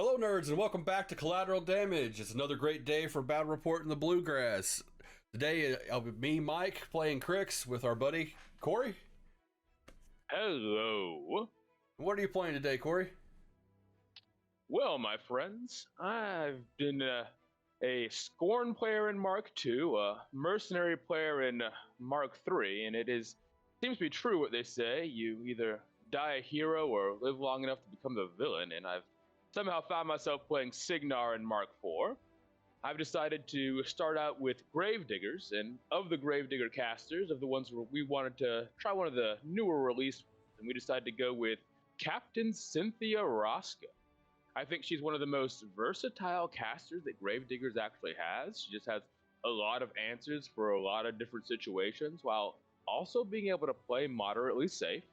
Hello, nerds, and welcome back to Collateral Damage. It's another great day for Battle Report in the Bluegrass. Today, I'll be me, Mike, playing Cryx with our buddy Corey. Hello. What are you playing today, Corey? Well, my friends, I've been a Scorn player in Mark II, a mercenary player in Mark III, and seems to be true what they say. You either die a hero or live long enough to become the villain, and I've somehow found myself playing Cygnar in Mark IV. I've decided to start out with Gravediggers, and of the Gravedigger casters, of the ones where we wanted to try one of the newer release, and we decided to go with Captain Cynthia Rosko. I think she's one of the most versatile casters that Gravediggers actually has. She just has a lot of answers for a lot of different situations, while also being able to play moderately safe.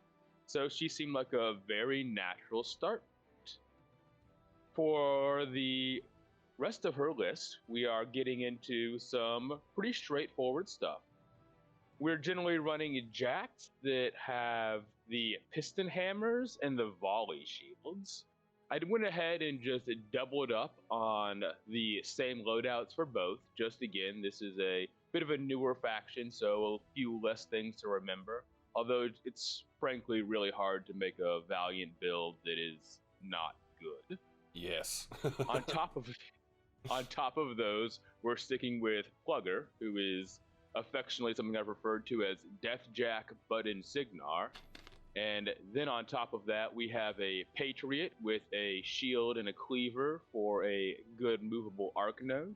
So she seemed like a very natural start. For the rest of her list, we are getting into some pretty straightforward stuff. We're generally running jacks that have the piston hammers and the volley shields. I went ahead and just doubled up on the same loadouts for both. Just again, this is a bit of a newer faction, so a few less things to remember. Although it's frankly really hard to make a Valiant build that is not good. Yes. on top of those, we're sticking with Plugger, who is affectionately something I've referred to as Death Jack, but in Cygnar. And then on top of that, we have a Patriot with a shield and a cleaver for a good movable arc node.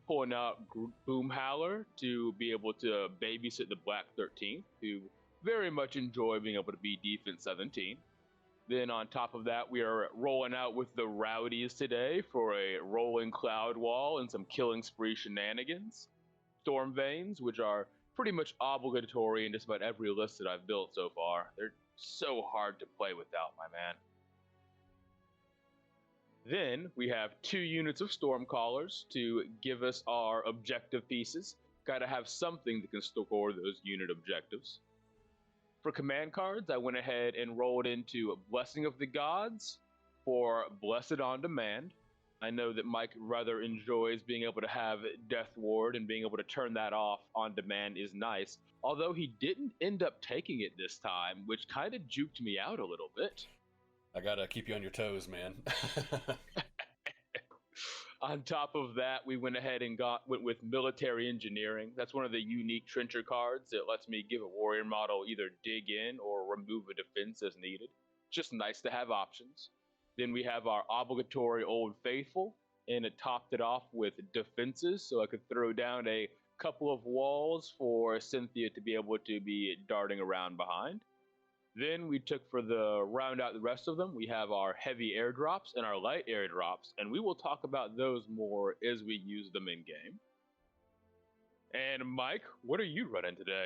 Pulling out Boom Howler to be able to babysit the Black 13th, who very much enjoy being able to be Defense 17. Then on top of that, we are rolling out with the Rowdies today for a rolling cloud wall and some killing spree shenanigans. Storm Veins, which are pretty much obligatory in just about every list that I've built so far. They're so hard to play without, my man. Then we have 2 units of Stormcallers to give us our objective pieces. Gotta have something that can score those unit objectives. For command cards, I went ahead and rolled into Blessing of the Gods for Blessed on Demand. I know that Mike rather enjoys being able to have Death Ward, and being able to turn that off on demand is nice. Although he didn't end up taking it this time, which kind of juked me out a little bit. I gotta keep you on your toes, man. On top of that, we went ahead and went with Military Engineering. That's one of the unique trencher cards that lets me give a warrior model either dig in or remove a defense as needed. Just nice to have options. Then we have our obligatory Old Faithful, and it topped it off with defenses, so I could throw down a couple of walls for Cynthia to be able to be darting around behind. Then we took, for the round out the rest of them, we have our heavy airdrops and our light airdrops, and we will talk about those more as we use them in game. And Mike, what are you running today?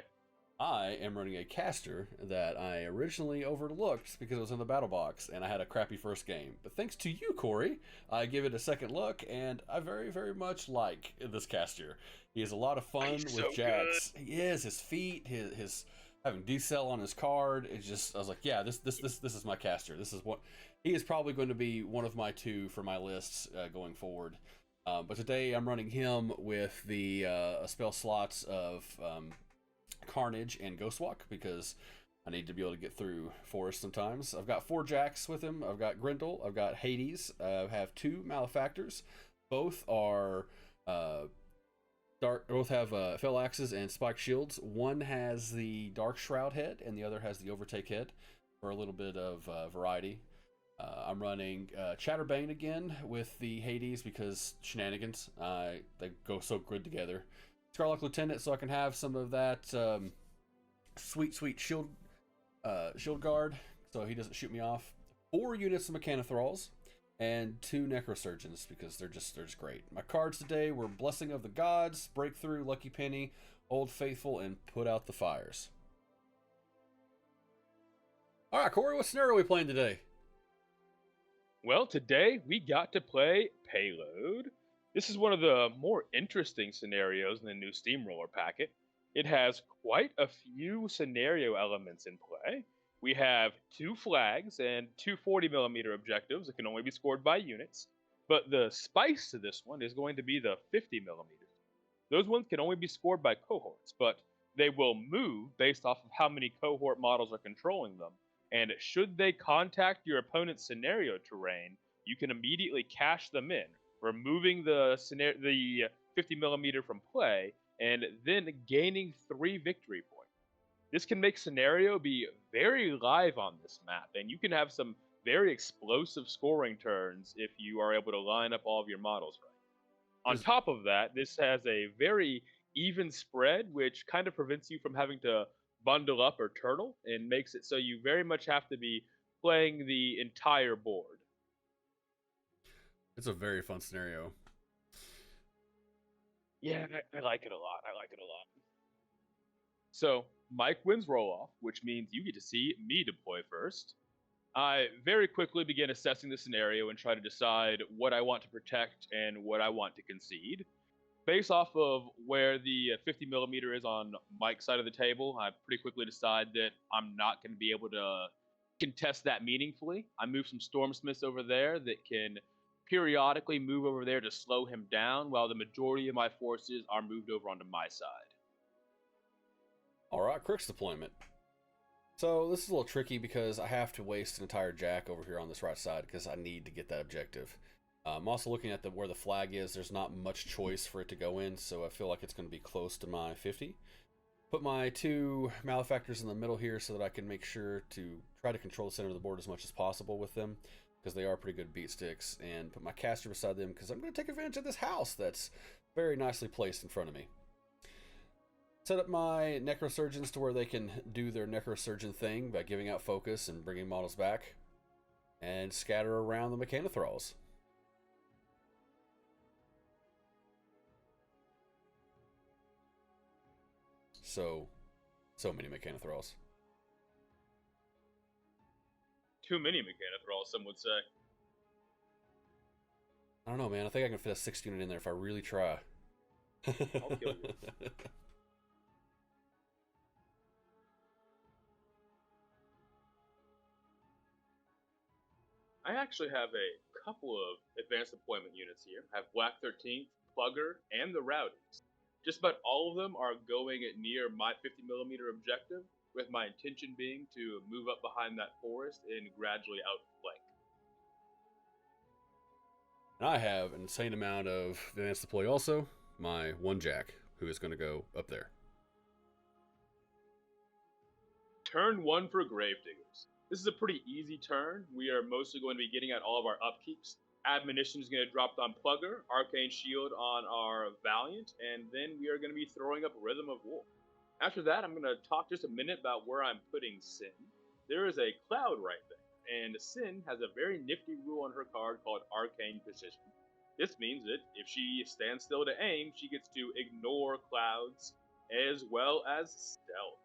I am running a caster that I originally overlooked because it was in the battle box and I had a crappy first game. But thanks to you, Corey, I give it a second look and I very, very much like this caster. He has a lot of fun with so jacks. Good. He is, his feet, his having decel on his card. It's just, I was like, yeah, this is my caster. This is what he is probably going to be one of my 2 for my lists going forward. But today I'm running him with the spell slots of Carnage and Ghostwalk because I need to be able to get through forest sometimes. I've got 4 jacks with him. I've got Grendel. I've got Hades. I have 2 Malefactors. Both are both have fell axes and spiked shields. One has the Dark Shroud head and the other has the Overtake head for a little bit of variety. I'm running Chatterbane again with the Hades because shenanigans. They go so good together. Scarlet Lieutenant, so I can have some of that sweet shield guard, so he doesn't shoot me off. 4 units of Mechanothralls and 2 Necrosurgeons because they're just great. My cards today were Blessing of the Gods, Breakthrough, Lucky Penny, Old Faithful, and Put Out the Fires. All right, Corey, what scenario are we playing today? Well, today we got to play Payload. This is one of the more interesting scenarios in the new Steamroller packet. It has quite a few scenario elements in play. We have 2 flags and 2 40mm objectives that can only be scored by units. But the spice to this one is going to be the 50 millimeters. Those ones can only be scored by cohorts, but they will move based off of how many cohort models are controlling them. And should they contact your opponent's scenario terrain, you can immediately cash them in, removing the 50 millimeter from play, and then gaining 3 victory points. This can make scenario be very live on this map, and you can have some very explosive scoring turns if you are able to line up all of your models right. On Is top of that, this has a very even spread, which kind of prevents you from having to bundle up or turtle, and makes it so you very much have to be playing the entire board. It's a very fun scenario. Yeah, I like it a lot. I like it a lot. So, Mike wins roll off, which means you get to see me deploy first. I very quickly begin assessing the scenario and try to decide what I want to protect and what I want to concede. Based off of where the 50 millimeter is on Mike's side of the table, I pretty quickly decide that I'm not going to be able to contest that meaningfully. I move some Stormsmiths over there that can periodically move over there to slow him down, while the majority of my forces are moved over onto my side. Alright, Cryx Deployment. So this is a little tricky because I have to waste an entire jack over here on this right side because I need to get that objective. I'm also looking at where the flag is. There's not much choice for it to go in, so I feel like it's going to be close to my 50. Put my 2 malefactors in the middle here so that I can make sure to try to control the center of the board as much as possible with them, because they are pretty good beat sticks, and put my caster beside them because I'm going to take advantage of this house that's very nicely placed in front of me. Set up my necrosurgeons to where they can do their necrosurgeon thing by giving out focus and bringing models back, and scatter around the mechanothralls. So many mechanothralls. Too many mechanothralls, some would say. I don't know, man. I think I can fit a 6 unit in there if I really try. I'll kill you. I actually have a couple of advanced deployment units here. I have Black 13th, Plugger, and the Rowdies. Just about all of them are going near my 50 millimeter objective, with my intention being to move up behind that forest and gradually outflank. And I have an insane amount of advanced deploy also. My 1 jack, who is going to go up there. Turn 1 for Gravediggers. This is a pretty easy turn. We are mostly going to be getting at all of our upkeeps. Admonition is going to drop on Plugger, Arcane Shield on our Valiant, and then we are going to be throwing up Rhythm of War. After that, I'm going to talk just a minute about where I'm putting Sin. There is a cloud right there, and Sin has a very nifty rule on her card called Arcane Precision. This means that if she stands still to aim, she gets to ignore clouds as well as stealth.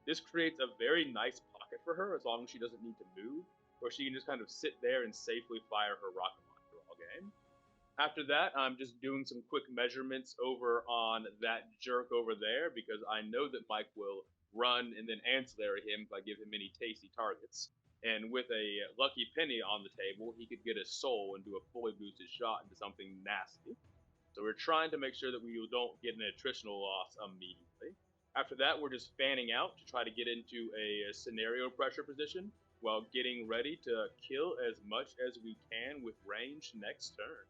This creates a very nice pocket for her as long as she doesn't need to move, or she can just kind of sit there and safely fire her rocket launcher all game. After that, I'm just doing some quick measurements over on that jerk over there because I know that Mike will run and then ancillary him if I give him any tasty targets. And with a lucky penny on the table, he could get a soul and do a fully boosted shot into something nasty. So we're trying to make sure that we don't get an attritional loss immediately. After that, we're just fanning out to try to get into a scenario pressure position while getting ready to kill as much as we can with range next turn.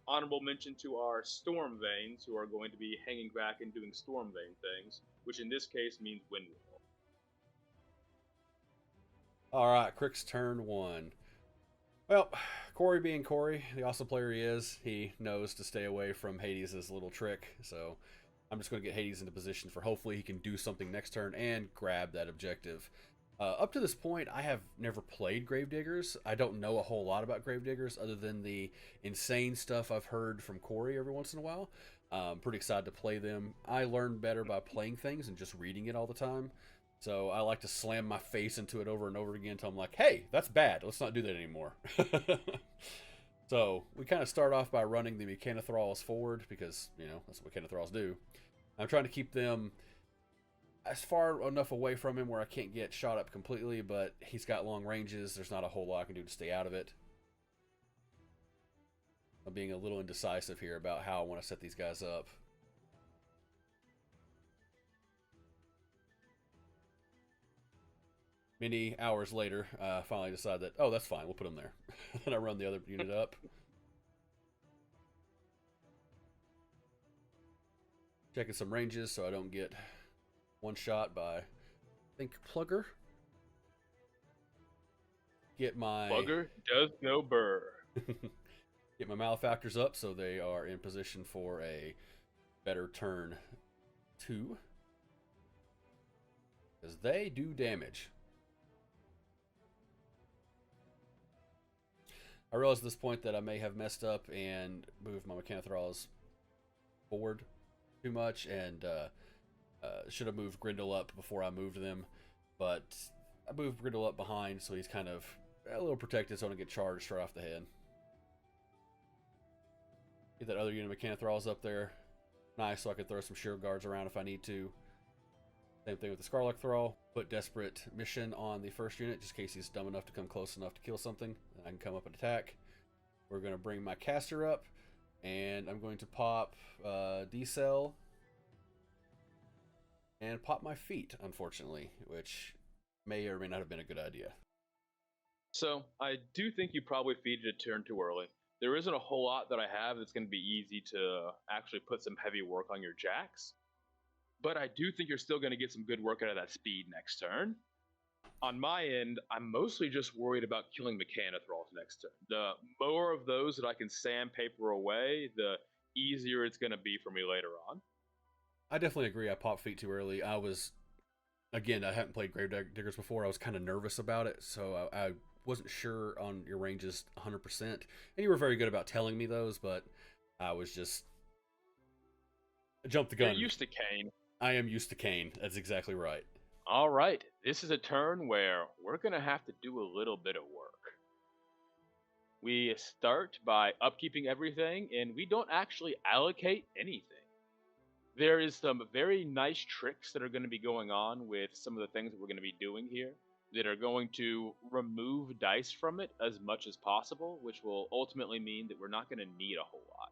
Honorable mention to our Storm Veins, who are going to be hanging back and doing Storm Vein things, which in this case means Windwall. Alright, Cryx Turn 1. Well, Corey being Corey, the awesome player he is, he knows to stay away from Hades' little trick, so I'm just going to get Hades into position for hopefully he can do something next turn and grab that objective. Up to this point, I have never played Gravediggers. I don't know a whole lot about Gravediggers other than the insane stuff I've heard from Corey every once in a while. I'm pretty excited to play them. I learn better by playing things and just reading it all the time. So I like to slam my face into it over and over again until I'm like, hey, that's bad. Let's not do that anymore. So we kind of start off by running the Mechanothralls forward because, you know, that's what Mechanothralls do. I'm trying to keep them as far enough away from him where I can't get shot up completely, but he's got long ranges. There's not a whole lot I can do to stay out of it. I'm being a little indecisive here about how I want to set these guys up. Many hours later, I finally decide that, oh, that's fine, we'll put them there. And I run the other unit up. Checking some ranges so I don't get one shot by, I think, Plugger. Get my... Plugger does no burr. Get my Malefactors up so they are in position for a better turn 2. Because they do damage. I realize at this point that I may have messed up and moved my Mechanothrals forward too much, and should have moved Grindel up before I moved them, but I moved Grindel up behind so he's kind of a little protected so I don't get charged right off the head. Get that other unit of Mechanothrals up there. Nice, so I can throw some shield guards around if I need to. Same thing with the Scarlet Thrall. Put Desperate Mission on the first unit, just in case he's dumb enough to come close enough to kill something. Then I can come up and attack. We're going to bring my caster up, and I'm going to pop D-Cell and pop my feet, unfortunately, which may or may not have been a good idea. So, I do think you probably feeded a turn too early. There isn't a whole lot that I have that's going to be easy to actually put some heavy work on your jacks. But I do think you're still going to get some good work out of that speed next turn. On my end, I'm mostly just worried about killing Mechanothrals next turn. The more of those that I can sandpaper away, the easier it's going to be for me later on. I definitely agree. I popped feet too early. I hadn't played Gravediggers before. I was kind of nervous about it, so I wasn't sure on your ranges 100%. And you were very good about telling me those, but I was just... I jumped the gun. You're used to Kane. I am used to Kane. That's exactly right. All right, this is a turn where we're going to have to do a little bit of work. We start by upkeeping everything, and we don't actually allocate anything. There is some very nice tricks that are going to be going on with some of the things that we're going to be doing here that are going to remove dice from it as much as possible, which will ultimately mean that we're not going to need a whole lot.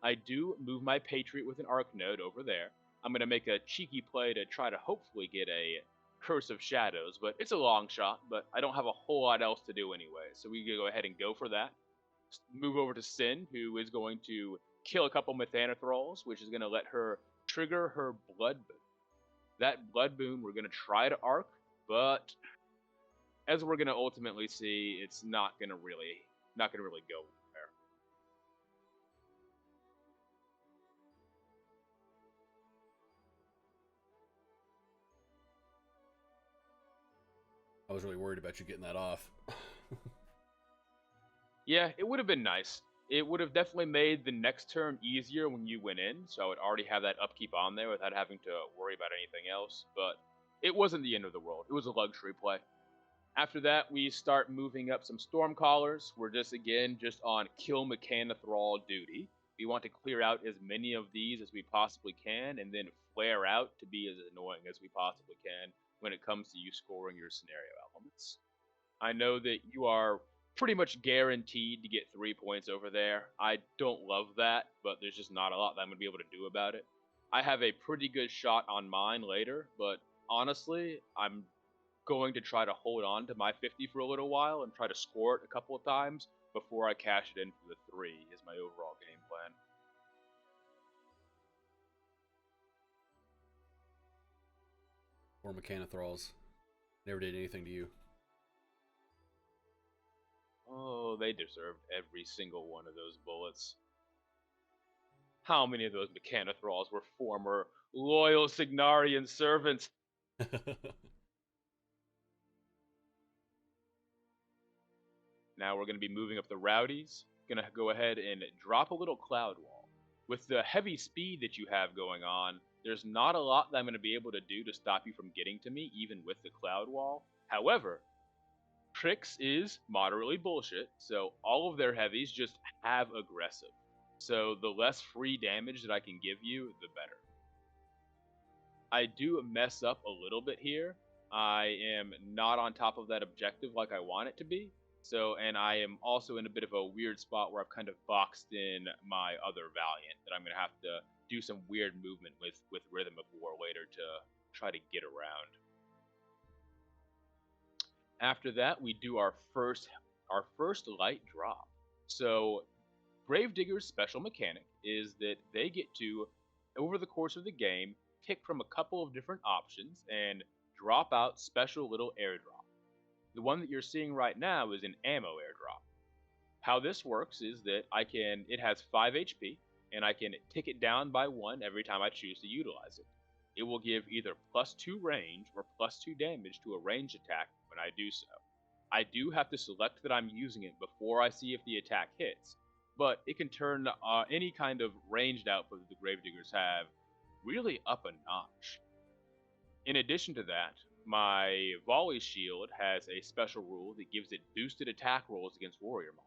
I do move my Patriot with an Arc Node over there. I'm going to make a cheeky play to try to hopefully get a Curse of Shadows, but it's a long shot, but I don't have a whole lot else to do anyway, so we can go ahead and go for that. Move over to Sin, who is going to kill a couple Mechanothrals, which is going to let her trigger her Blood Boon. That Blood Boon we're going to try to arc, but as we're going to ultimately see, it's not going to really go there. I was really worried about you getting that off. Yeah, it would have been nice. It would have definitely made the next turn easier when you went in, so I would already have that upkeep on there without having to worry about anything else, but it wasn't the end of the world. It was a luxury play. After that, we start moving up some Stormcallers. We're just on kill Mechanothral duty. We want to clear out as many of these as we possibly can, and then flare out to be as annoying as we possibly can when it comes to you scoring your scenario elements. I know that you are pretty much guaranteed to get 3 points over there. I don't love that, but there's just not a lot that I'm going to be able to do about it. I have a pretty good shot on mine later, but honestly, I'm going to try to hold on to my 50 for a little while and try to score it a couple of times before I cash it in for the 3 is my overall game plan. Or Mechanothrals. Never did anything to you. Oh, they deserved every single one of those bullets. How many of those Mechanothrals were former loyal Cygnarian servants? Now we're going to be moving up the Rowdies. Going to go ahead and drop a little Cloud Wall. With the heavy speed that you have going on, there's not a lot that I'm going to be able to do to stop you from getting to me, even with the Cloud Wall. However, Cryx is moderately bullshit, so all of their heavies just have aggressive. So the less free damage that I can give you, the better. I do mess up a little bit here. I am not on top of that objective like I want it to be. So, and I am also in a bit of a weird spot where I've kind of boxed in my other Valiant that I'm going to have to do some weird movement with Rhythm of War later to try to get around. After that, we do our first light drop. So, Gravediggers' special mechanic is that they get to, over the course of the game, pick from a couple of different options and drop out special little airdrop. The one that you're seeing right now is an ammo airdrop. How this works is that it has 5 HP, and I can tick it down by 1 every time I choose to utilize it. It will give either +2 range or +2 damage to a ranged attack when I do so. I do have to select that I'm using it before I see if the attack hits, but it can turn any kind of ranged output that the Gravediggers have really up a notch. In addition to that, my volley shield has a special rule that gives it boosted attack rolls against warrior models.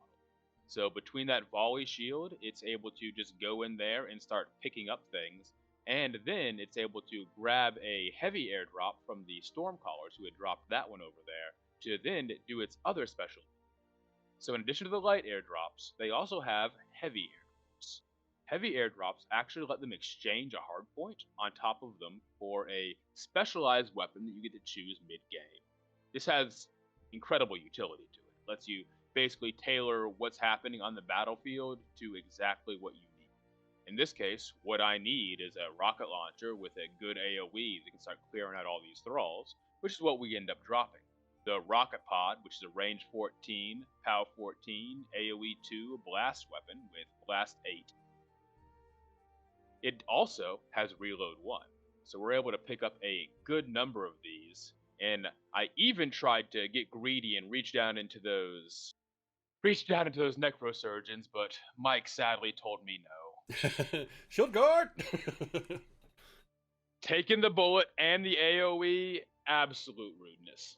So between that volley shield, it's able to just go in there and start picking up things, and then it's able to grab a heavy airdrop from the Stormcallers who had dropped that one over there to then do its other special. So in addition to the light airdrops, they also have heavy airdrops. Heavy airdrops actually let them exchange a hardpoint on top of them for a specialized weapon that you get to choose mid-game. This has incredible utility to it. It lets you basically tailor what's happening on the battlefield to exactly what you need. In this case, what I need is a rocket launcher with a good AoE that can start clearing out all these thralls, which is what we end up dropping. The rocket pod, which is a range 14, POW 14, AoE 2 blast weapon with blast 8. It also has reload 1, so we're able to pick up a good number of these, and I even tried to get greedy and reach down into those necrosurgeons, but Mike sadly told me no. Shield guard! Taking the bullet and the AoE, absolute rudeness.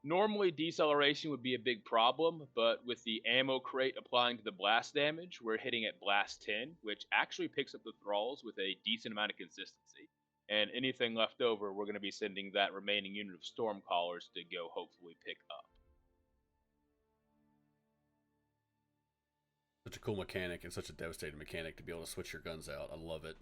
Normally, deceleration would be a big problem, but with the ammo crate applying to the blast damage, we're hitting at blast 10, which actually picks up the thralls with a decent amount of consistency. And anything left over, we're going to be sending that remaining unit of Stormcallers to go hopefully pick up. Such a cool mechanic and such a devastating mechanic to be able to switch your guns out. I love it.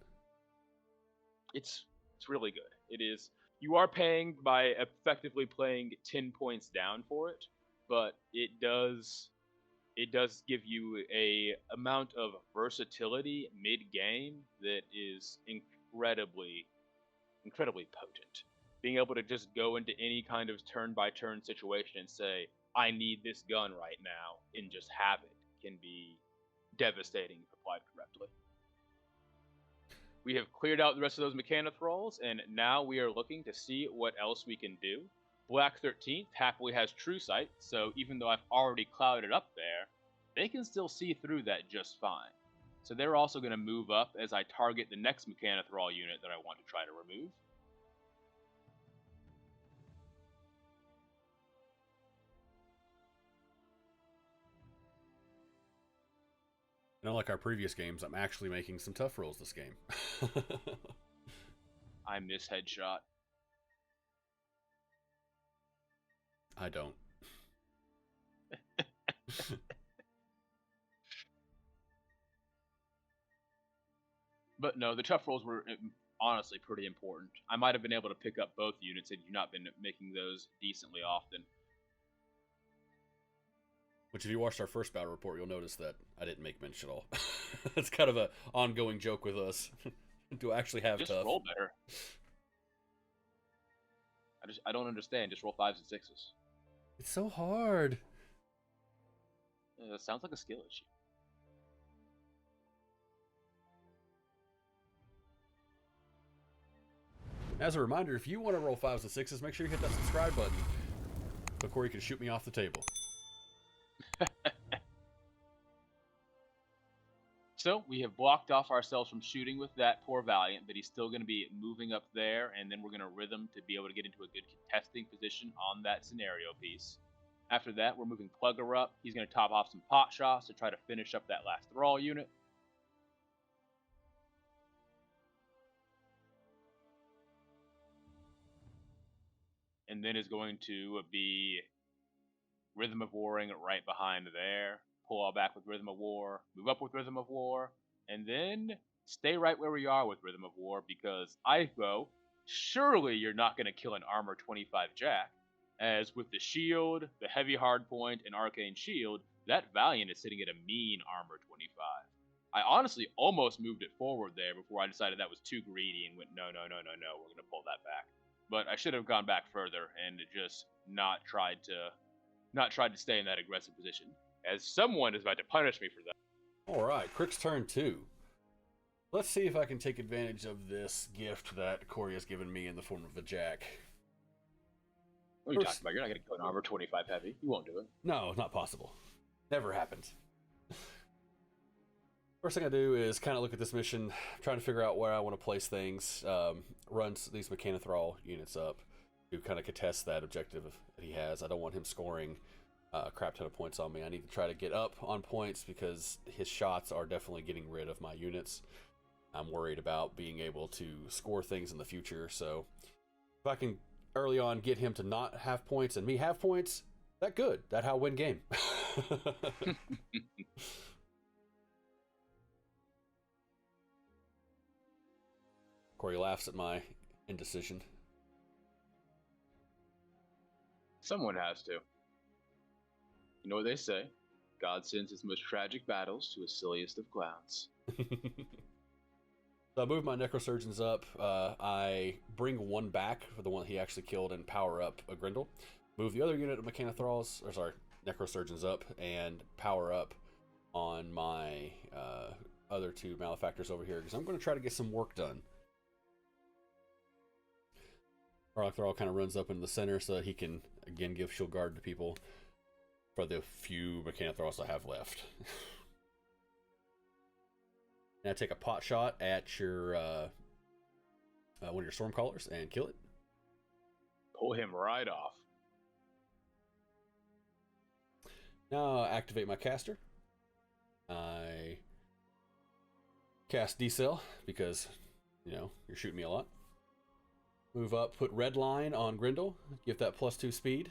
It's really good. It is. You are paying by effectively playing 10 points down for it, but it does give you a amount of versatility mid-game that is incredibly potent. Being able to just go into any kind of turn-by-turn situation and say, I need this gun right now, and just have it, can be devastating if applied correctly. We have cleared out the rest of those Mechanothralls, and now we are looking to see what else we can do. Black 13th happily has True Sight, so even though I've already clouded up there, they can still see through that just fine. So they're also going to move up as I target the next Mechanothrall unit that I want to try to remove. Unlike our previous games, I'm actually making some tough rolls this game. I miss headshot. I don't. But no, the tough rolls were honestly pretty important. I might have been able to pick up both units had you not been making those decently often. Which, if you watched our first battle report, you'll notice that I didn't make mention at all. It's kind of an ongoing joke with us. Do I actually have just tough? Roll better. I don't understand. Just roll 5s and 6s. It's so hard. It sounds like a skill issue. As a reminder, if you want to roll 5s and 6s, make sure you hit that subscribe button before you can shoot me off the table. So we have blocked off ourselves from shooting with that poor Valiant, but he's still going to be moving up there, and then we're going to rhythm to be able to get into a good contesting position on that scenario piece. After that, we're moving Plugger up. He's going to top off some pot shots to try to finish up that last Thrall unit. and then is going to be Rhythm of Warring right behind there. Pull all back with Rhythm of War, move up with Rhythm of War, and then stay right where we are with Rhythm of War, because I go, surely you're not going to kill an Armor 25 Jack, as with the Shield, the Heavy Hardpoint, and Arcane Shield, that Valiant is sitting at a mean Armor 25. I honestly almost moved it forward there before I decided that was too greedy and went, no, we're going to pull that back. But I should have gone back further and just not tried to stay in that aggressive position, as someone is about to punish me for that. All right, Cryx Turn 2. Let's see if I can take advantage of this gift that Corey has given me in the form of a jack. What are you talking about? You're not going to go an Armor 25 heavy. You won't do it. No, not possible. Never happens. First thing I do is kind of look at this mission, trying to figure out where I want to place things, runs these Mechanothrall units up to kind of contest that objective that he has. I don't want him scoring a crap ton of points on me. I need to try to get up on points because his shots are definitely getting rid of my units. I'm worried about being able to score things in the future, so if I can early on get him to not have points and me have points, that good. That how I win game. Corey laughs at my indecision. Someone has to. You know what they say? God sends his most tragic battles to his silliest of clowns. So I move my Necrosurgeons up. I bring one back for the one he actually killed and power up a Grendel. Move the other unit of Necrosurgeons up and power up on my other two Malefactors over here because I'm going to try to get some work done. Warlock kind of runs up into the center so that he can, again, give shield guard to people for the few Mechanothralls I have left. And I take a pot shot at your one of your Stormcallers and kill it. Pull him right off. Now I activate my caster. I cast D-Cell because, you know, you're shooting me a lot. Move up, put red line on Grendel, give that +2 speed.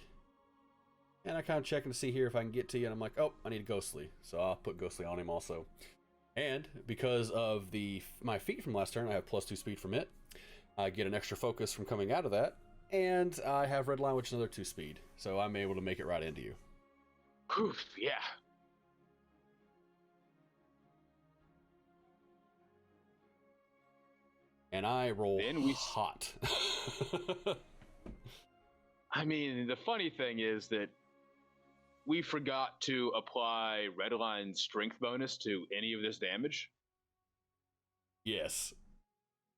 And I kind of checking to see here if I can get to you, and I'm like, oh, I need Ghostly. So I'll put Ghostly on him also. And because of my feat from last turn, I have +2 speed from it. I get an extra focus from coming out of that. And I have red line, which is another 2 speed. So I'm able to make it right into you. Poof, yeah. And I roll hot. I mean, the funny thing is that we forgot to apply Redline's strength bonus to any of this damage. Yes.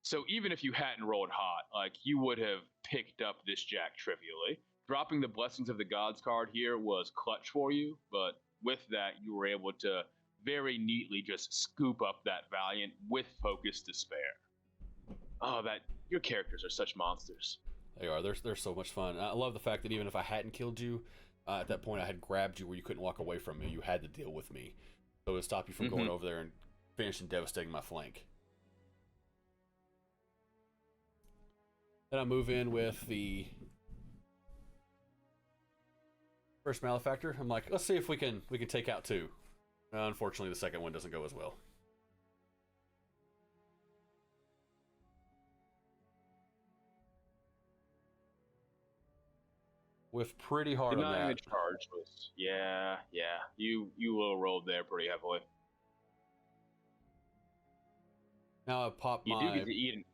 So even if you hadn't rolled hot, like, you would have picked up this jack trivially. Dropping the Blessings of the Gods card here was clutch for you, but with that, you were able to very neatly just scoop up that Valiant with focus to spare. Oh, your characters are such monsters. They are. They're so much fun. I love the fact that even if I hadn't killed you, at that point I had grabbed you where you couldn't walk away from me. You had to deal with me. So it would stop you from going over there and finishing devastating my flank. Then I move in with the first Malefactor. I'm like, let's see if we can take out 2. Unfortunately, the second one doesn't go as well. Whiffed pretty hard on that. Denying the charge was, yeah. You rolled there pretty heavily. Now I pop my... You do get to eat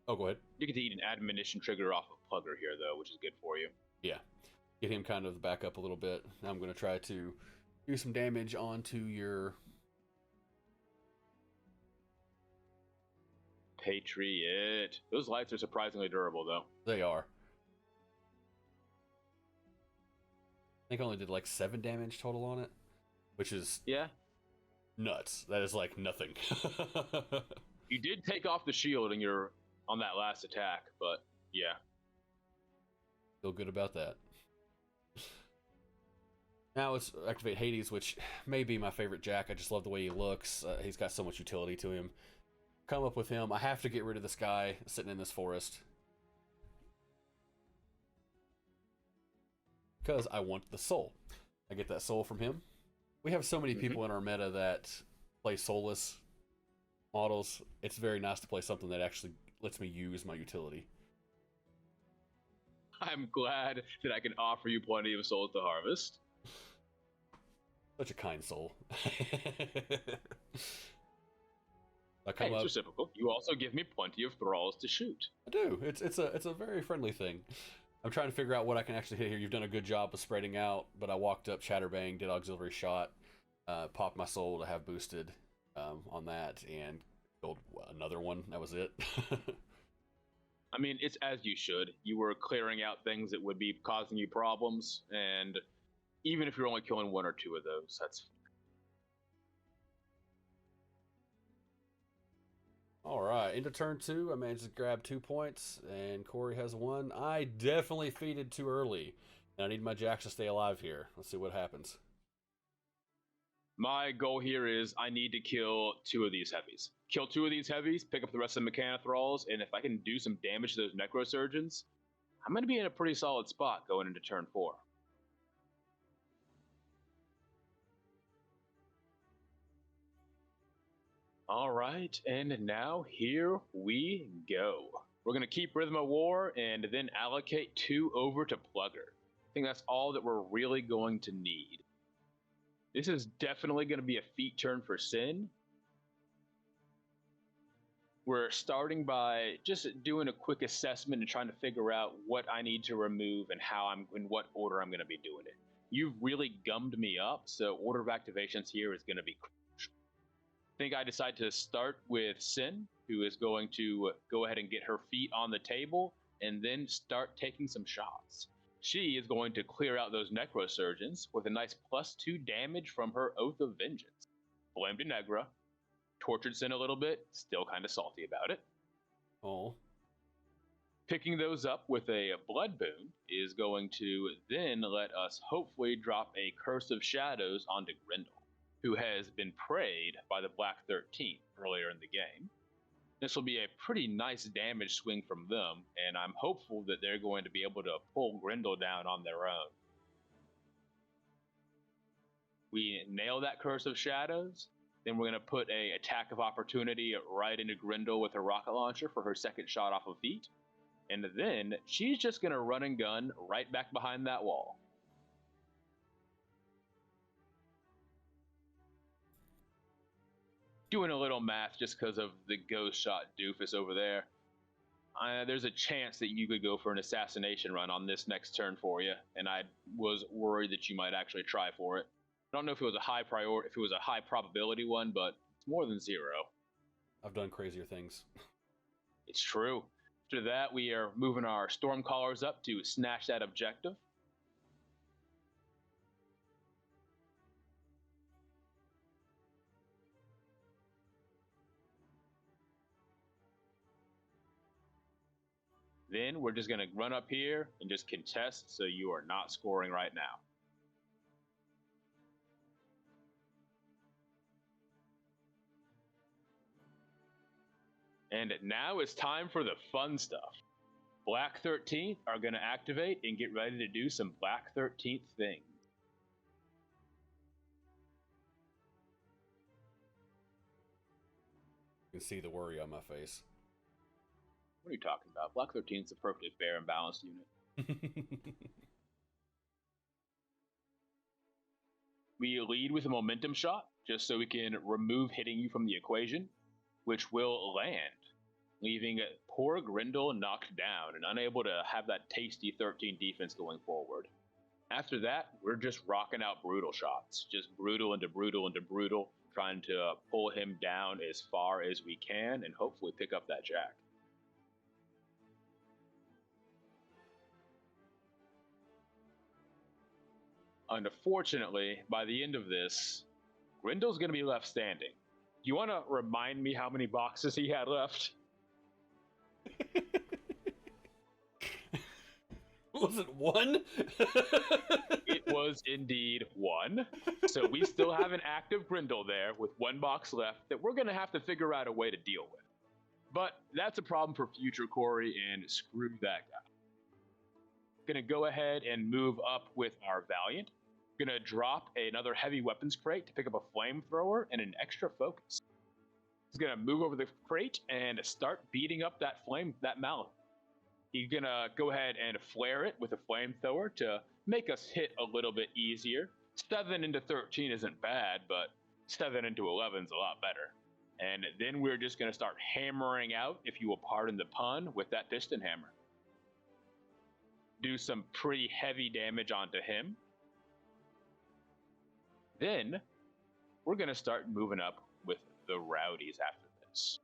Oh, go ahead. You get to eat an admonition trigger off of Plugger here, though, which is good for you. Yeah. Get him kind of back up a little bit. Now I'm going to try to do some damage onto your... Patriot. Those lights are surprisingly durable, though. They are. I think I only did like 7 damage total on it, which is nuts. That is like nothing. You did take off the shield on that last attack, but yeah. Feel good about that. Now let's activate Hades, which may be my favorite Jack. I just love the way he looks. He's got so much utility to him. Come up with him. I have to get rid of this guy sitting in this forest. because I want the soul. I get that soul from him. We have so many people in our meta that play soulless models. It's very nice to play something that actually lets me use my utility. I'm glad that I can offer you plenty of souls to harvest. Such a kind soul. Hey, it's reciprocal. You also give me plenty of thralls to shoot. I do. It's a very friendly thing. I'm trying to figure out what I can actually hit here. You've done a good job of spreading out, but I walked up, Chatterbang, did auxiliary shot, popped my soul to have boosted on that, and killed another one. That was it. I mean, it's as you should. You were clearing out things that would be causing you problems, and even if you're only killing one or two of those, that's... Alright, into turn 2, I managed to grab 2 points, and Corey has 1. I definitely feeded too early, and I need my jacks to stay alive here. Let's see what happens. My goal here is I need to kill 2 of these heavies. Kill 2 of these heavies, pick up the rest of the Mechanothralls, and if I can do some damage to those Necrosurgeons, I'm going to be in a pretty solid spot going into turn 4. All right, and now here we go. We're going to keep Rhythm of War and then allocate 2 over to Plugger. I think that's all that we're really going to need. This is definitely going to be a feat turn for Sin. We're starting by just doing a quick assessment and trying to figure out what I need to remove and in what order I'm going to be doing it. You've really gummed me up, so order of activations here is going to be crucial. I think I decide to start with Sin, who is going to go ahead and get her feet on the table and then start taking some shots. She is going to clear out those Necrosurgeons with a nice +2 damage from her Oath of Vengeance. Blamed Negra. Tortured Sin a little bit, still kind of salty about it. Oh. Picking those up with a Blood Boon is going to then let us hopefully drop a Curse of Shadows onto Grendel, who has been preyed by the Black 13 earlier in the game. This will be a pretty nice damage swing from them, and I'm hopeful that they're going to be able to pull Grendel down on their own. We nail that Curse of Shadows, then we're going to put a attack of opportunity right into Grendel with a rocket launcher for her second shot off of feet, and then she's just going to run and gun right back behind that wall. Doing a little math just because of the ghost shot doofus over there. There's a chance that you could go for an assassination run on this next turn for you, and I was worried that you might actually try for it. I don't know if it was a high priority, if it was a high probability one, but it's more than 0. I've done crazier things. It's true. After that, we are moving our Stormcallers up to snatch that objective. Then we're just going to run up here and just contest so you are not scoring right now. And now it's time for the fun stuff. Black 13th are going to activate and get ready to do some Black 13th things. You can see the worry on my face. What are you talking about? Black 13 is a perfectly fair and balanced unit. We lead with a momentum shot, just so we can remove hitting you from the equation, which will land, leaving poor Grendel knocked down and unable to have that tasty 13 defense going forward. After that, we're just rocking out brutal shots, just brutal into brutal into brutal, trying to pull him down as far as we can and hopefully pick up that jack. Unfortunately, by the end of this, Grendel's going to be left standing. Do you want to remind me how many boxes he had left? Was it 1? It was indeed 1. So we still have an active Grendel there with 1 box left that we're going to have to figure out a way to deal with. But that's a problem for future Corey, and screw that guy. Gonna go ahead and move up with our Valiant. Gonna drop another heavy weapons crate to pick up a flamethrower and an extra focus. He's gonna move over the crate and start beating up that mallet. He's gonna go ahead and flare it with a flamethrower to make us hit a little bit easier. 7 into 13 isn't bad, but 7 into 11 is a lot better. And then we're just gonna start hammering out, if you will pardon the pun, with that piston hammer. Do some pretty heavy damage onto him. Then we're gonna start moving up with the rowdies after this.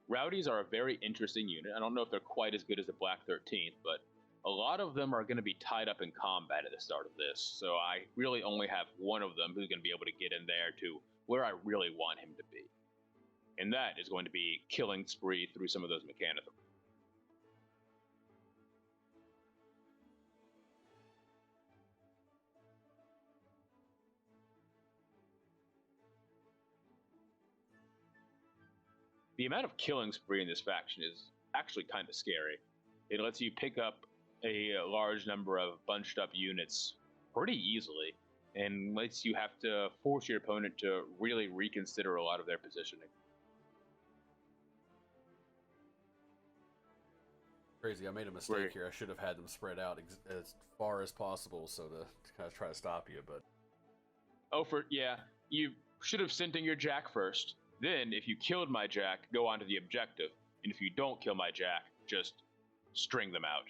Rowdies are a very interesting unit. I don't know if they're quite as good as the Black 13th, but a lot of them are going to be tied up in combat at the start of this. So I really only have one of them who's going to be able to get in there to where I really want him to be. And that is going to be killing spree through some of those mechanithms. The amount of killing spree in this faction is actually kind of scary. It lets you pick up a large number of bunched up units pretty easily, and lets you have to force your opponent to really reconsider a lot of their positioning. Crazy, I made a mistake here. I should have had them spread out as far as possible so to kind of try to stop you, but... Yeah, you should have sent in your Jack first. Then, if you killed my Jack, go on to the objective. And if you don't kill my Jack, just string them out.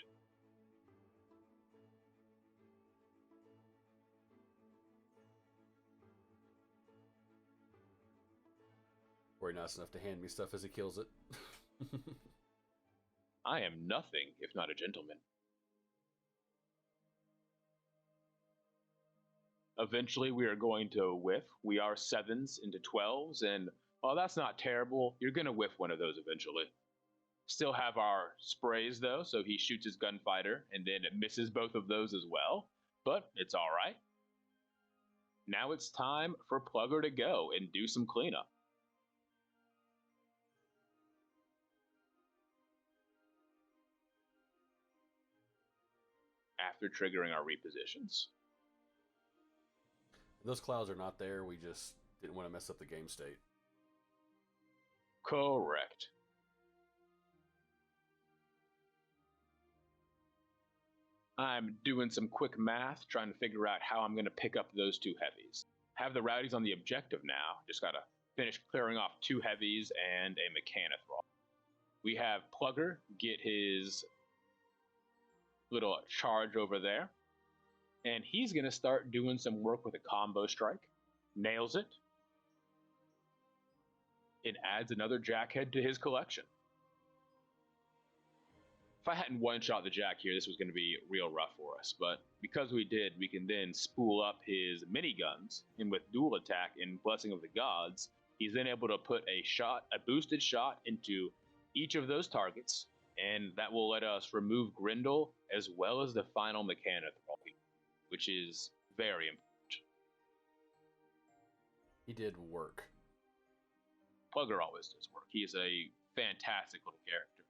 Corey nice enough to hand me stuff as he kills it. I am nothing if not a gentleman. Eventually, we are going to whiff. We are 7s into 12s, and while that's not terrible, you're going to whiff one of those eventually. Still have our sprays, though, so he shoots his gunfighter, and then it misses both of those as well, but it's all right. Now it's time for Plugger to go and do some cleanup. After triggering our repositions. Those clouds are not there, we just didn't want to mess up the game state. Correct. I'm doing some quick math, trying to figure out how I'm going to pick up those 2 heavies. Have the rowdies on the objective now, just got to finish clearing off 2 heavies and a mechanithrall. We have Plugger get his little charge over there, and he's going to start doing some work with a combo strike. Nails it. It adds another jackhead to his collection. If I hadn't one-shot the Jack here, this was going to be real rough for us, but because we did, we can then spool up his miniguns, and with dual attack and Blessing of the Gods, he's then able to put a boosted shot into each of those targets, and that will let us remove Grendel as well as the final mechanithrall, which is very important. He did work. Plugger always does work. He is a fantastic little character.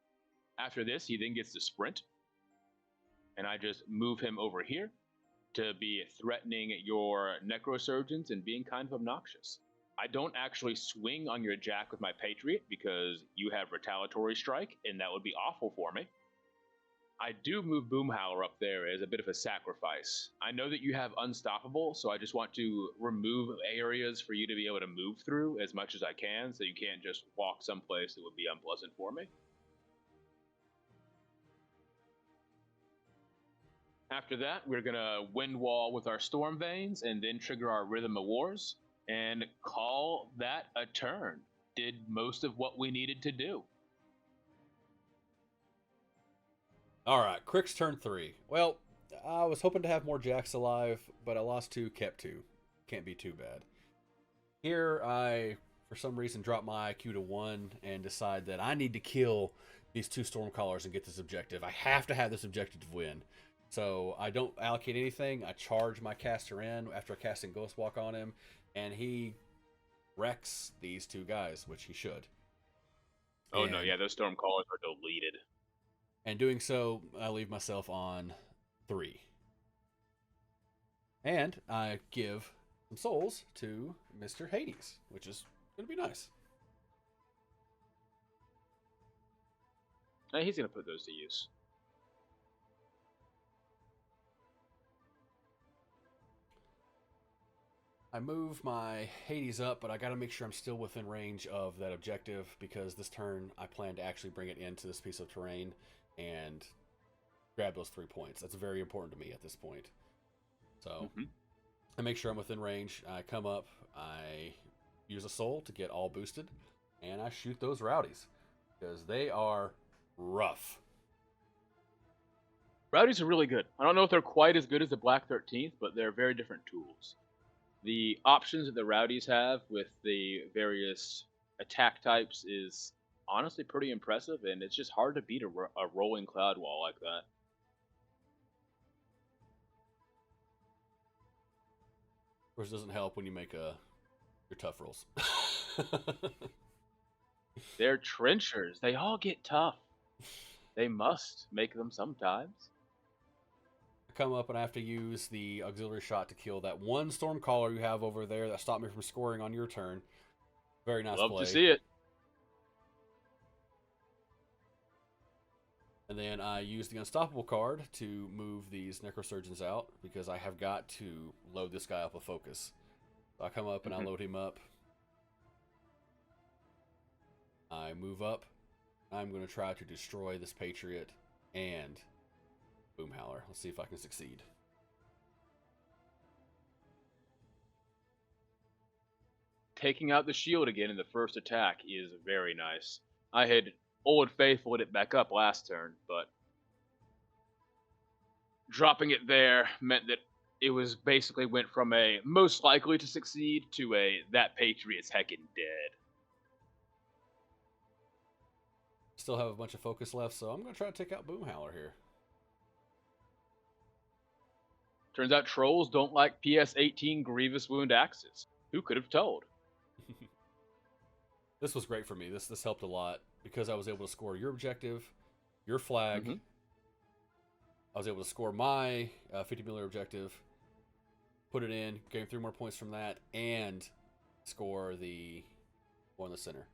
After this, he then gets to sprint, and I just move him over here to be threatening your necrosurgeons and being kind of obnoxious. I don't actually swing on your Jack with my Patriot because you have retaliatory strike, and that would be awful for me. I do move Boomhowler up there as a bit of a sacrifice. I know that you have Unstoppable, so I just want to remove areas for you to be able to move through as much as I can, so you can't just walk someplace that would be unpleasant for me. After that, we're going to Wind Wall with our Storm Veins and then trigger our Rhythm of Wars and call that a turn. Did most of what we needed to do. Alright, Cryx Turn 3. Well, I was hoping to have more Jacks alive, but I lost 2, kept 2. Can't be too bad. Here, I, for some reason, drop my IQ to 1 and decide that I need to kill these 2 Stormcallers and get this objective. I have to have this objective to win. So I don't allocate anything. I charge my caster in after casting Ghost Walk on him, and he wrecks these 2 guys, which he should. Oh no, yeah, those Stormcallers are deleted. And doing so, I leave myself on 3. And I give some souls to Mr. Hades, which is going to be nice. He's gonna put those to use. I move my Hades up, but I got to make sure I'm still within range of that objective, because this turn I plan to actually bring it into this piece of terrain and grab those 3 points. That's very important to me at this point. So I make sure I'm within range. I come up, I use a soul to get all boosted, and I shoot those rowdies because they are rough. Rowdies are really good. I don't know if they're quite as good as the Black 13th, but they're very different tools. The options that the Rowdies have with the various attack types is honestly pretty impressive, and it's just hard to beat a rolling cloud wall like that. Of course, it doesn't help when you make your tough rolls. They're trenchers. They all get tough. They must make them sometimes. I come up and I have to use the auxiliary shot to kill that one Stormcaller you have over there that stopped me from scoring on your turn. Very nice play. Love to see it. And then I use the Unstoppable card to move these Necrosurgeons out, because I have got to load this guy up with focus. So I come up and I load him up. I move up. I'm going to try to destroy this Patriot and Boomhowler. Let's see if I can succeed. Taking out the shield again in the first attack is very nice. I had Old Faithful'd it back up last turn, but dropping it there meant that it was basically went from a most likely to succeed to a that Patriot's heckin' dead. Still have a bunch of focus left, so I'm going to try to take out Boomhowler here. Turns out trolls don't like PS18 Grievous Wound axes. Who could have told? This was great for me. This helped a lot, because I was able to score your objective, your flag. I was able to score my 50mm objective, put it in, gain 3 more points from that, and score the one in the center.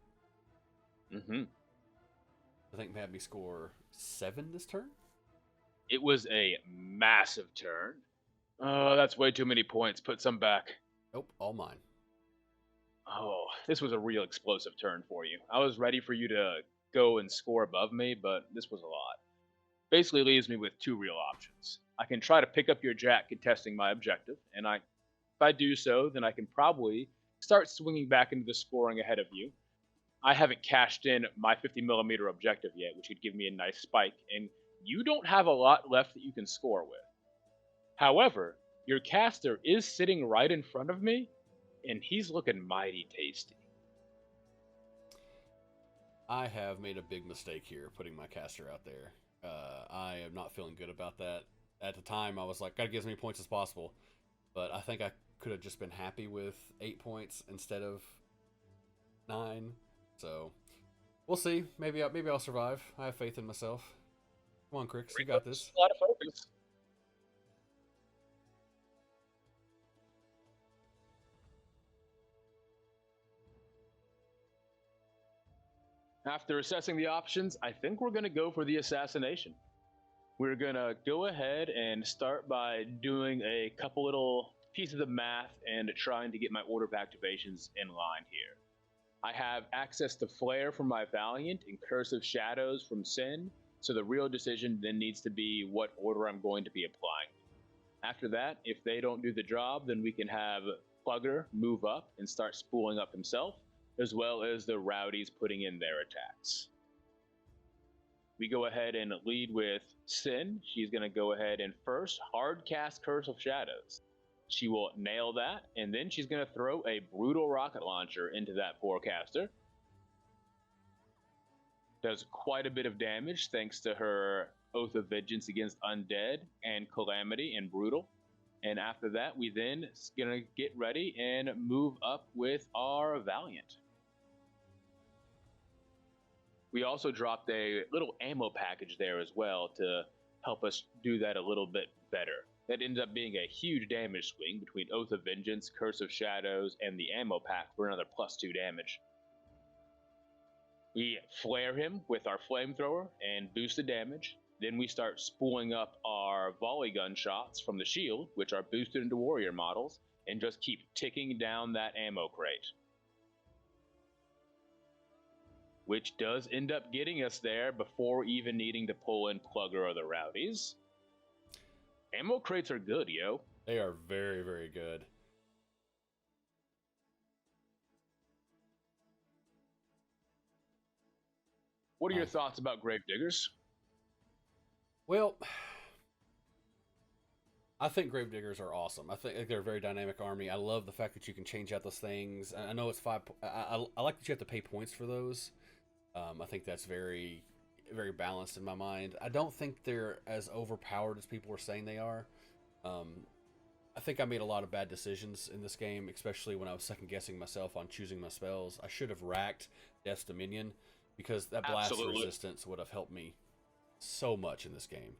I think it had me score 7 this turn. It was a massive turn. Oh, that's way too many points. Put some back. Nope, all mine. Oh, this was a real explosive turn for you. I was ready for you to go and score above me, but this was a lot. Basically leaves me with 2 real options. I can try to pick up your jack contesting my objective, and if I do so, then I can probably start swinging back into the scoring ahead of you. I haven't cashed in my 50mm objective yet, which would give me a nice spike, and you don't have a lot left that you can score with. However, your caster is sitting right in front of me, and he's looking mighty tasty. I have made a big mistake here, putting my caster out there. I am not feeling good about that. At the time, I was like, gotta get as many points as possible. But I think I could have just been happy with 8 points instead of 9. So, we'll see. Maybe I'll survive. I have faith in myself. Come on, Cryx, you got this. A lot of focus. After assessing the options, I think we're going to go for the assassination. We're going to go ahead and start by doing a couple little pieces of math and trying to get my order of activations in line here. I have access to Flare from my Valiant and Curse of Shadows from Sin, so the real decision then needs to be what order I'm going to be applying. After that, if they don't do the job, then we can have Plugger move up and start spooling up himself, as well as the Rowdies putting in their attacks. We go ahead and lead with Sin. She's going to go ahead and first hard cast Curse of Shadows. She will nail that, and then she's going to throw a brutal rocket launcher into that poor caster. Does quite a bit of damage thanks to her Oath of Vengeance against Undead and Calamity and Brutal. And after that, we then going to get ready and move up with our Valiant. We also dropped a little ammo package there as well to help us do that a little bit better. That ended up being a huge damage swing between Oath of Vengeance, Curse of Shadows, and the ammo pack for another +2 damage. We flare him with our flamethrower and boost the damage. Then we start spooling up our volley gun shots from the shield, which are boosted into warrior models, and just keep ticking down that ammo crate. Which does end up getting us there before even needing to pull in Plugger or the Rowdies. Ammo crates are good, yo. They are very, very good. What are your thoughts about Gravediggers? Well, I think Gravediggers are awesome. I think they're a very dynamic army. I love the fact that you can change out those things. I know it's 5. I like that you have to pay points for those. I think that's very, very balanced in my mind. I don't think they're as overpowered as people were saying they are. I think I made a lot of bad decisions in this game, especially when I was second guessing myself on choosing my spells. I should have racked Death's Dominion, because that blast resistance would have helped me so much in this game.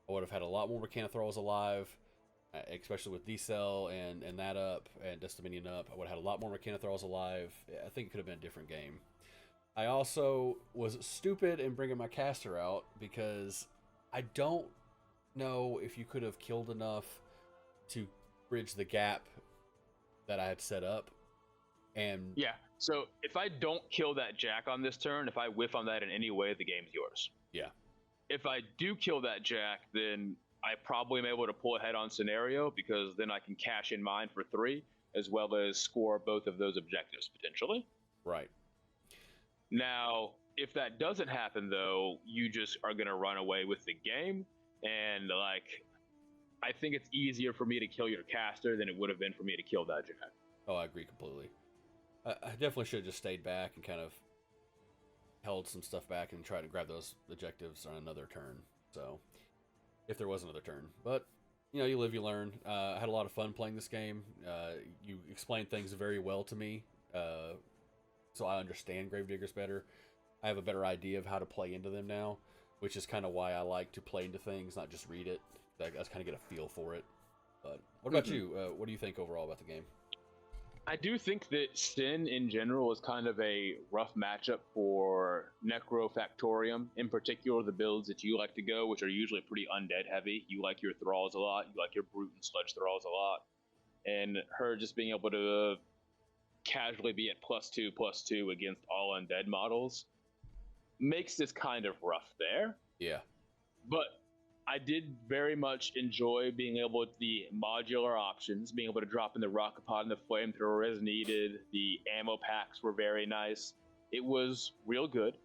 I would have had a lot more Mechanothralls alive, especially with D-Cell and that up, and Death's Dominion up. I would have had a lot more Mechanothralls alive. I think it could have been a different game. I also was stupid in bringing my caster out, because I don't know if you could have killed enough to bridge the gap that I had set up. And yeah, so if I don't kill that Jack on this turn, if I whiff on that in any way, the game's yours. Yeah. If I do kill that Jack, then I probably am able to pull ahead on scenario, because then I can cash in mine for 3, as well as score both of those objectives potentially. Right. Now, if that doesn't happen, though, you just are going to run away with the game. And, like, I think it's easier for me to kill your caster than it would have been for me to kill that Jack. Oh, I agree completely. I definitely should have just stayed back and kind of held some stuff back and tried to grab those objectives on another turn. So, if there was another turn. But, you know, you live, you learn. I had a lot of fun playing this game. You explained things very well to me. So I understand Gravediggers better. I have a better idea of how to play into them now, which is kind of why I like to play into things, not just read it. I just kind of get a feel for it. But what about you? What do you think overall about the game? I do think that Sin in general is kind of a rough matchup for Necrofactorum, in particular the builds that you like to go, which are usually pretty undead heavy. You like your Thralls a lot, you like your Brute and Sludge Thralls a lot. And her just being able to casually be at +2/+2 against all undead models makes this kind of rough there. Yeah. But I did very much enjoy being able to the modular options, being able to drop in the rocket pod and the flamethrower as needed. The ammo packs were very nice. It was real good.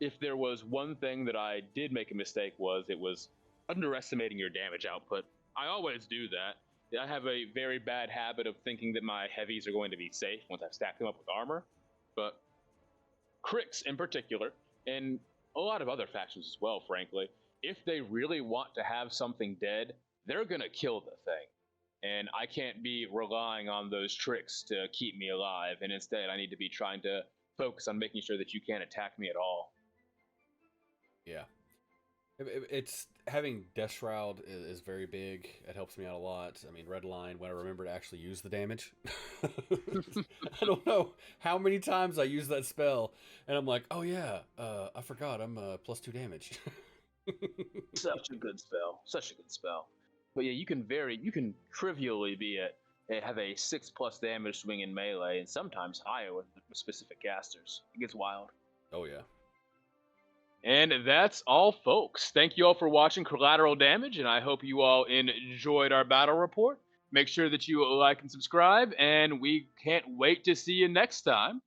If there was one thing that I did make a mistake was, it was underestimating your damage output. I always do that. I have a very bad habit of thinking that my heavies are going to be safe once I've stacked them up with armor. But Cryx in particular, and a lot of other factions as well, frankly, if they really want to have something dead, they're going to kill the thing. And I can't be relying on those tricks to keep me alive. And instead, I need to be trying to focus on making sure that you can't attack me at all. Yeah. It's having Death Shroud is very big. It helps me out a lot. I mean, Red Line, when I remember to actually use the damage. I don't know how many times I use that spell, and I'm like, oh yeah, I forgot I'm +2 damage. Such a good spell. Such a good spell. But yeah, you can trivially have a 6+ damage swing in melee, and sometimes higher with specific casters. It gets wild. Oh yeah. And that's all, folks. Thank you all for watching Collateral Damage, and I hope you all enjoyed our battle report. Make sure that you like and subscribe, and we can't wait to see you next time.